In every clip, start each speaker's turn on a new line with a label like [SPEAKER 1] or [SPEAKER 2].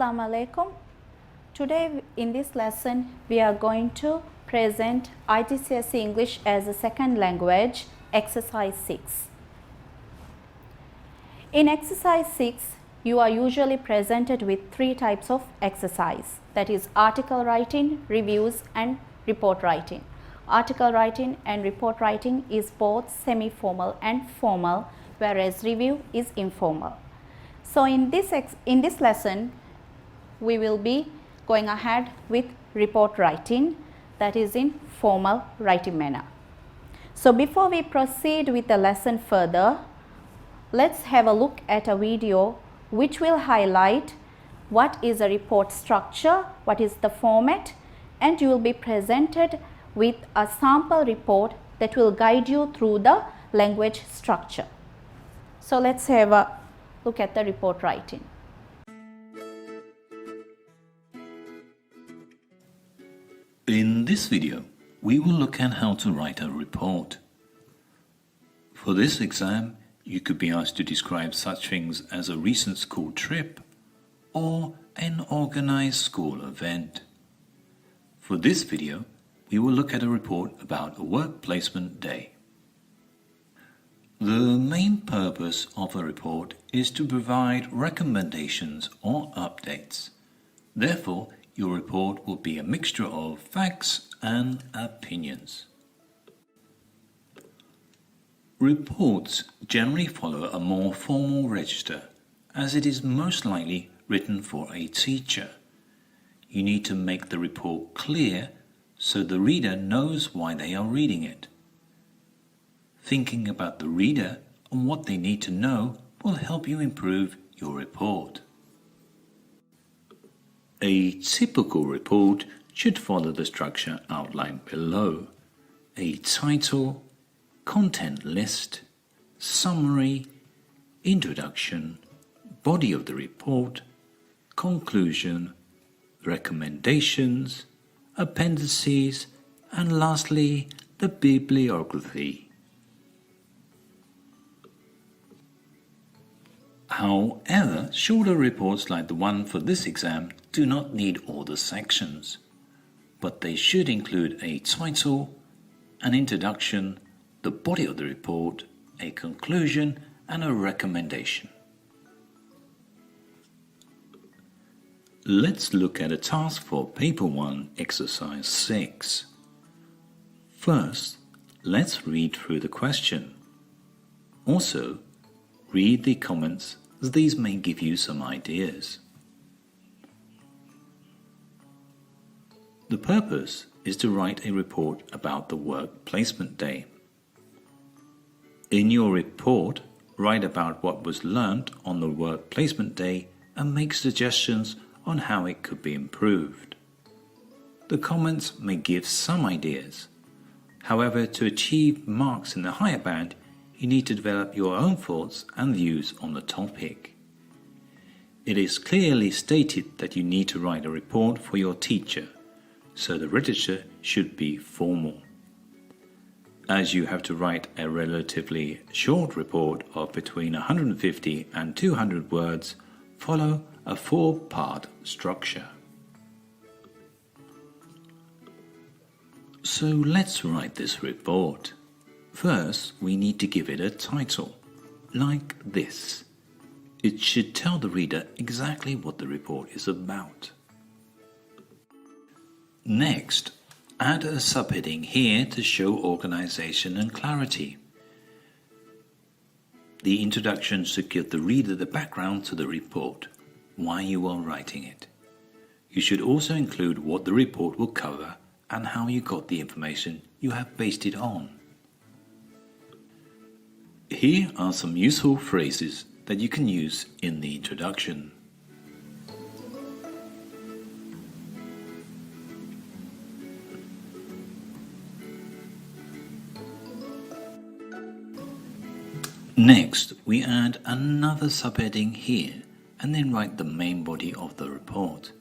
[SPEAKER 1] Assalamu alaikum. Today in this lesson we are going to present IGCSE English as a second language, exercise 6. In exercise 6, you are usually presented with three types of exercise, that is article writing, reviews and report writing. Article writing and report writing is both semi-formal and formal, whereas review is informal. So in this lesson we will be going ahead with report writing, that is in formal writing manner. So before we proceed with the lesson further, let's have a look at a video which will highlight what is a report structure, what is the format, and you will be presented with a sample report that will guide you through the language structure. So let's have a look at the report writing.
[SPEAKER 2] In this video, we will look at how to write a report. For this exam, you could be asked to describe such things as a recent school trip or an organized school event. For this video, we will look at a report about a work placement day. The main purpose of a report is to provide recommendations or updates. Therefore, your report will be a mixture of facts and opinions. Reports generally follow a more formal register, as it is most likely written for a teacher. You need to make the report clear so the reader knows why they are reading it. Thinking about the reader and what they need to know will help you improve your report. A typical report should follow the structure outlined below: a title, content list, summary, introduction, body of the report, conclusion, recommendations, appendices, and lastly, the bibliography. However, shorter reports like the one for this exam do not need all the sections, but they should include a title, an introduction, the body of the report, a conclusion, and a recommendation. Let's look at a task for Paper 1, Exercise 6. First, let's read through the question. Also, read the comments, as these may give you some ideas. The purpose is to write a report about the work placement day. In your report, write about what was learnt on the work placement day and make suggestions on how it could be improved. The comments may give some ideas. However, to achieve marks in the higher band, you need to develop your own thoughts and views on the topic. It is clearly stated that you need to write a report for your teacher, so the register should be formal. As you have to write a relatively short report of between 150 and 200 words, follow a 4-part structure. So let's write this report. First, we need to give it a title, like this. It should tell the reader exactly what the report is about. Next, add a subheading here to show organization and clarity. The introduction should give the reader the background to the report, why you are writing it. You should also include what the report will cover and how you got the information you have based it on. Here are some useful phrases that you can use in the introduction. Next, we add another subheading here and then write the main body of the report.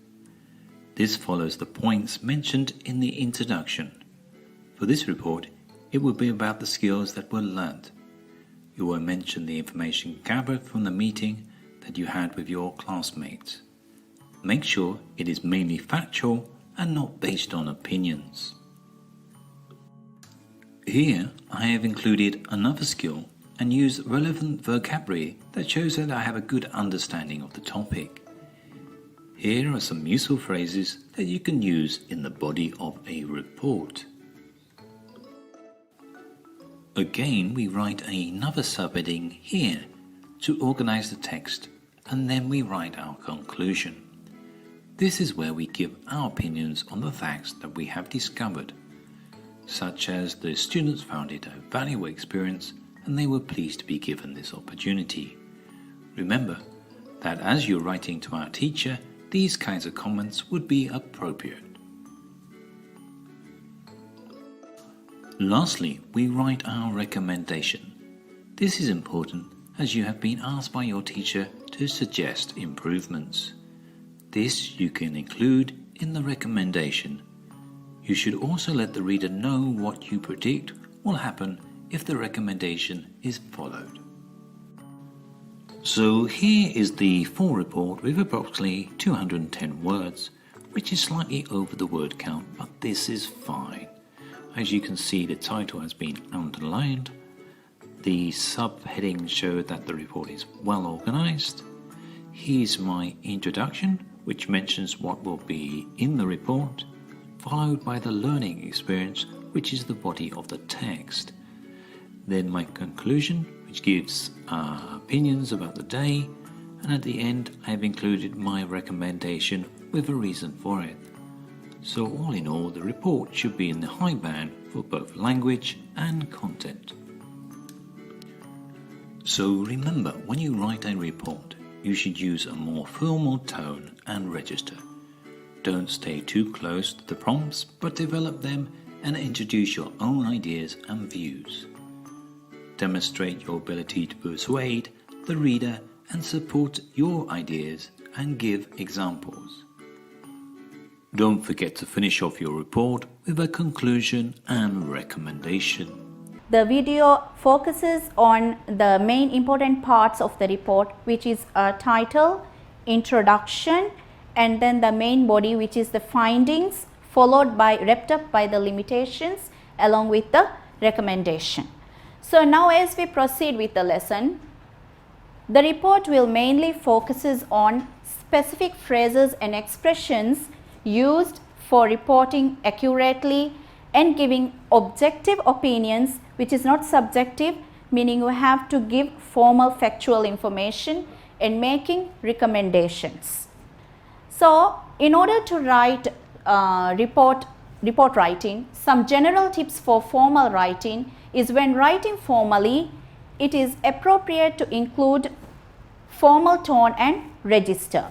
[SPEAKER 2] This follows the points mentioned in the introduction. For this report, it will be about the skills that were learnt. You will mention the information gathered from the meeting that you had with your classmates. make sure it is mainly factual and not based on opinions. Here I have included another skill and used relevant vocabulary that shows that I have a good understanding of the topic. Here are some useful phrases that you can use in the body of a report. Again, we write another subheading here to organize the text, and then we write our conclusion. This is where we give our opinions on the facts that we have discovered, such as the students found it a valuable experience and they were pleased to be given this opportunity. Remember that as you're writing to our teacher, these kinds of comments would be appropriate. Lastly, we write our recommendation. This is important as you have been asked by your teacher to suggest improvements. This you can include in the recommendation. You should also let the reader know what you predict will happen if the recommendation is followed. So here is the full report with approximately 210 words, which is slightly over the word count, but this is fine. As you can see, the title has been underlined. The subheadings show that the report is well organized. Here's my introduction, which mentions what will be in the report, followed by the learning experience, which is the body of the text. Then my conclusion, which gives opinions about the day, and at the end I have included my recommendation with a reason for it. So all in all, the report should be in the high band for both language and content. So remember, when you write a report, you should use a more formal tone and register. Don't stay too close to the prompts, but develop them and introduce your own ideas and views. Demonstrate your ability to persuade the reader and support your ideas and give examples. Don't forget to finish off your report with a conclusion and recommendation.
[SPEAKER 1] The video focuses on the main important parts of the report, which is a title, introduction, and then the main body, which is the findings, followed by wrapped up by the limitations along with the recommendation. So now as we proceed with the lesson, the report will mainly focuses on specific phrases and expressions used for reporting accurately and giving objective opinions, which is not subjective, meaning you have to give formal factual information and making recommendations. So in order to write report writing, some general tips for formal writing is when writing formally, it is appropriate to include formal tone and register.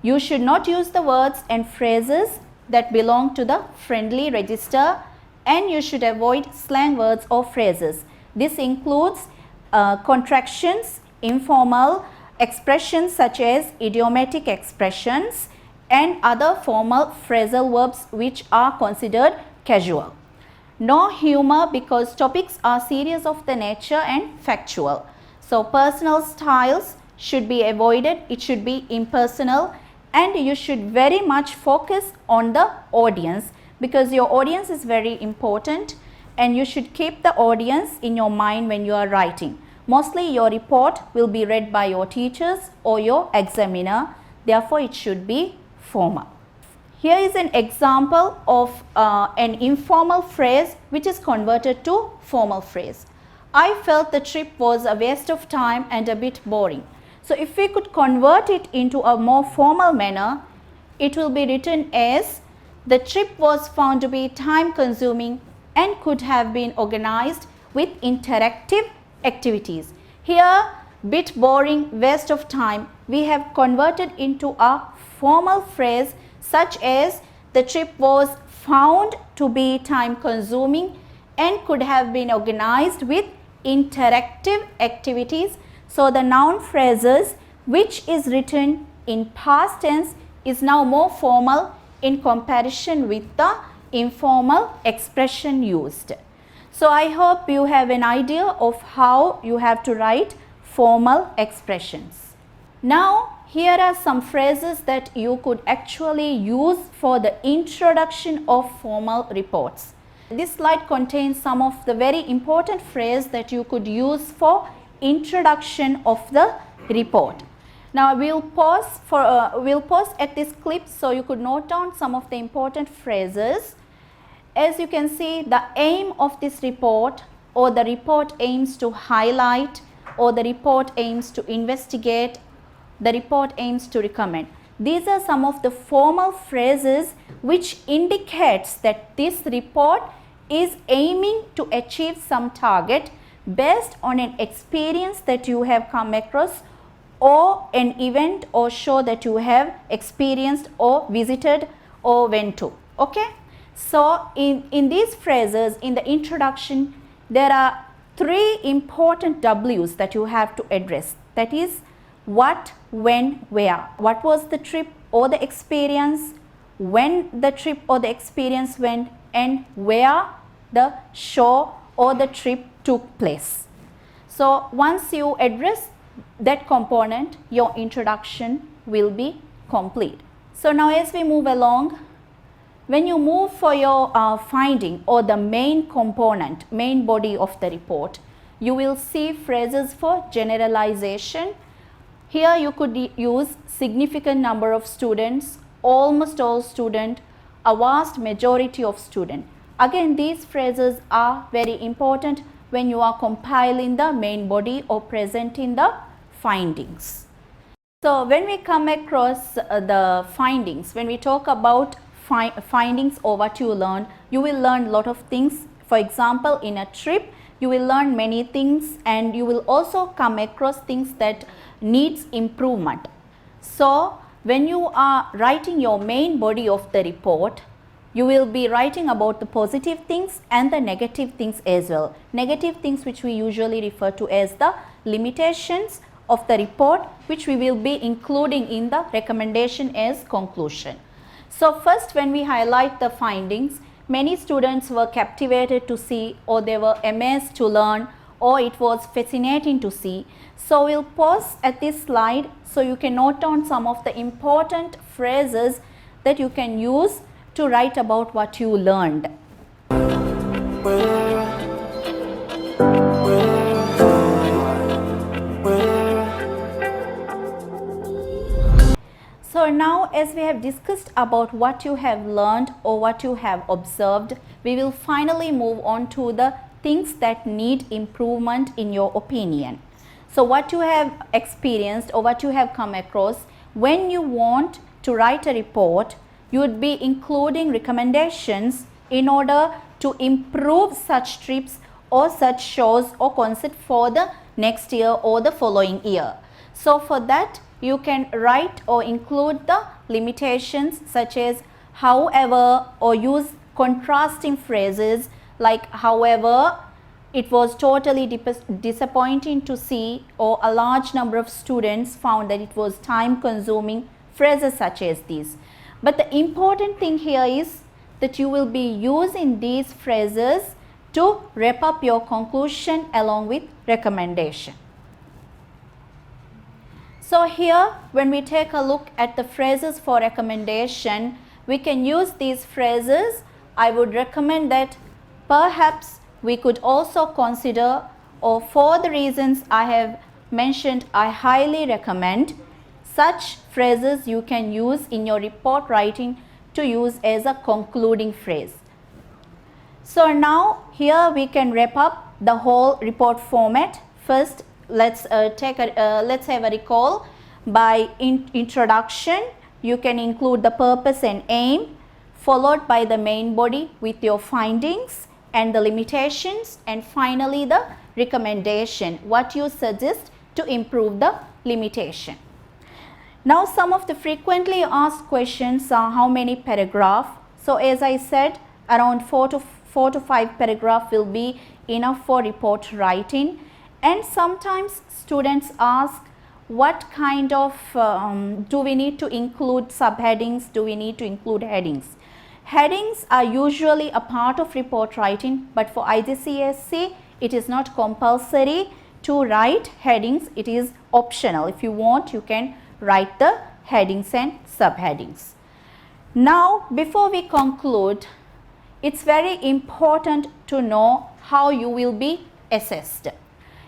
[SPEAKER 1] You should not use the words and phrases that belong to the friendly register, and you should avoid slang words or phrases. This includes contractions, informal expressions such as idiomatic expressions, and other formal phrasal verbs which are considered casual. No humor, because topics are serious of the nature and factual. So personal styles should be avoided. It should be impersonal, and you should very much focus on the audience, because your audience is very important and you should keep the audience in your mind when you are writing. Mostly your report will be read by your teachers or your examiner, therefore it should be formal. Here is an example of an informal phrase which is converted to formal phrase. I felt the trip was a waste of time and a bit boring. So if we could convert it into a more formal manner, it will be written as the trip was found to be time consuming and could have been organized with interactive activities. Here, bit boring, waste of time, we have converted into a formal phrase such as the trip was found to be time consuming and could have been organized with interactive activities. So the noun phrases which is written in past tense is now more formal in comparison with the informal expression used. So I hope you have an idea of how you have to write formal expressions. Now here are some phrases that you could actually use for the introduction of formal reports. This slide contains some of the very important phrases that you could use for introduction of the report. Now we'll pause at this clip so you could note down some of the important phrases. As you can see, the aim of this report, or the report aims to highlight, or the report aims to investigate, the report aims to recommend. These are some of the formal phrases which indicates that this report is aiming to achieve some target based on an experience that you have come across, or an event or show that you have experienced or visited or went to. Okay. So in these phrases, in the introduction, there are three important W's that you have to address. That is what, when, where. What was the trip or the experience, when the trip or the experience went, and where the show or the trip took place. So once you address that component, your introduction will be complete. So now as we move along, when you move for your finding or the main component, main body of the report, you will see phrases for generalization. Here you could use significant number of students, almost all students, a vast majority of students. Again, these phrases are very important when you are compiling the main body or presenting the findings. So when we come across the findings, when we talk about findings or what you learn, you will learn a lot of things. For example, in a trip, you will learn many things, and you will also come across things that needs improvement. So when you are writing your main body of the report, you will be writing about the positive things and the negative things as well. Negative things which we usually refer to as the limitations of the report, which we will be including in the recommendation as conclusion. So first, when we highlight the findings, many students were captivated to see, or they were amazed to learn, or it was fascinating to see. So we'll pause at this slide so you can note down some of the important phrases that you can use to write about what you learned. So now, as we have discussed about what you have learned or what you have observed, we will finally move on to the things that need improvement in your opinion. So what you have experienced or what you have come across, when you want to write a report, you would be including recommendations in order to improve such trips or such shows or concept for the next year or the following year. So for that, you can write or include the limitations such as however, or use contrasting phrases like however, it was totally disappointing to see, or a large number of students found that it was time consuming, phrases such as these. But the important thing here is that you will be using these phrases to wrap up your conclusion along with recommendation. So here, when we take a look at the phrases for recommendation, we can use these phrases. I would recommend that perhaps we could also consider, or for the reasons I have mentioned, I highly recommend. Such phrases you can use in your report writing to use as a concluding phrase. So now here we can wrap up the whole report format. First, let's have a recall. By introduction, you can include the purpose and aim, followed by the main body with your findings and the limitations, and finally the recommendation, what you suggest to improve the limitation. Now some of the frequently asked questions are how many paragraphs. So as I said, around 4 to 5 paragraphs will be enough for report writing. And sometimes students ask what kind of, do we need to include subheadings, do we need to include headings? Headings are usually a part of report writing, but for IGCSE it is not compulsory to write headings, it is optional. If you want, you can write the headings and subheadings. Now, before we conclude, it's very important to know how you will be assessed.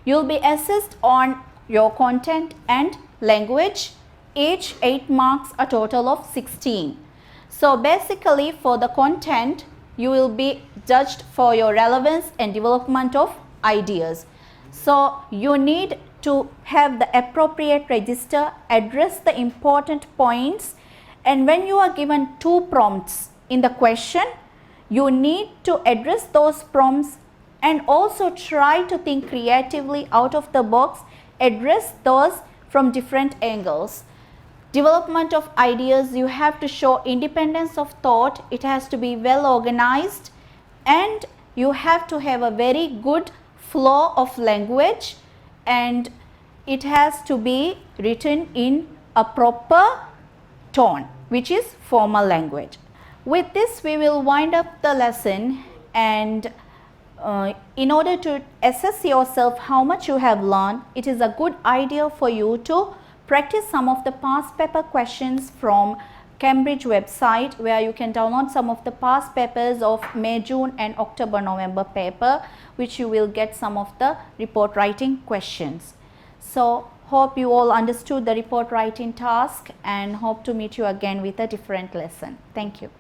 [SPEAKER 1] You will be assessed on your content and language, each 8 marks, a total of 16. So basically for the content, you will be judged for your relevance and development of ideas. So you need to have the appropriate register, address the important points, and when you are given 2 prompts in the question, you need to address those prompts and also try to think creatively out of the box, address those from different angles. Development of ideas, you have to show independence of thought, it has to be well organized, and you have to have a very good flow of language, and it has to be written in a proper tone, which is formal language. With this, we will wind up the lesson, and in order to assess yourself how much you have learned, it is a good idea for you to practice some of the past paper questions from Cambridge website, where you can download some of the past papers of May, June and October, November paper, which you will get some of the report writing questions. So hope you all understood the report writing task, and hope to meet you again with a different lesson. Thank you.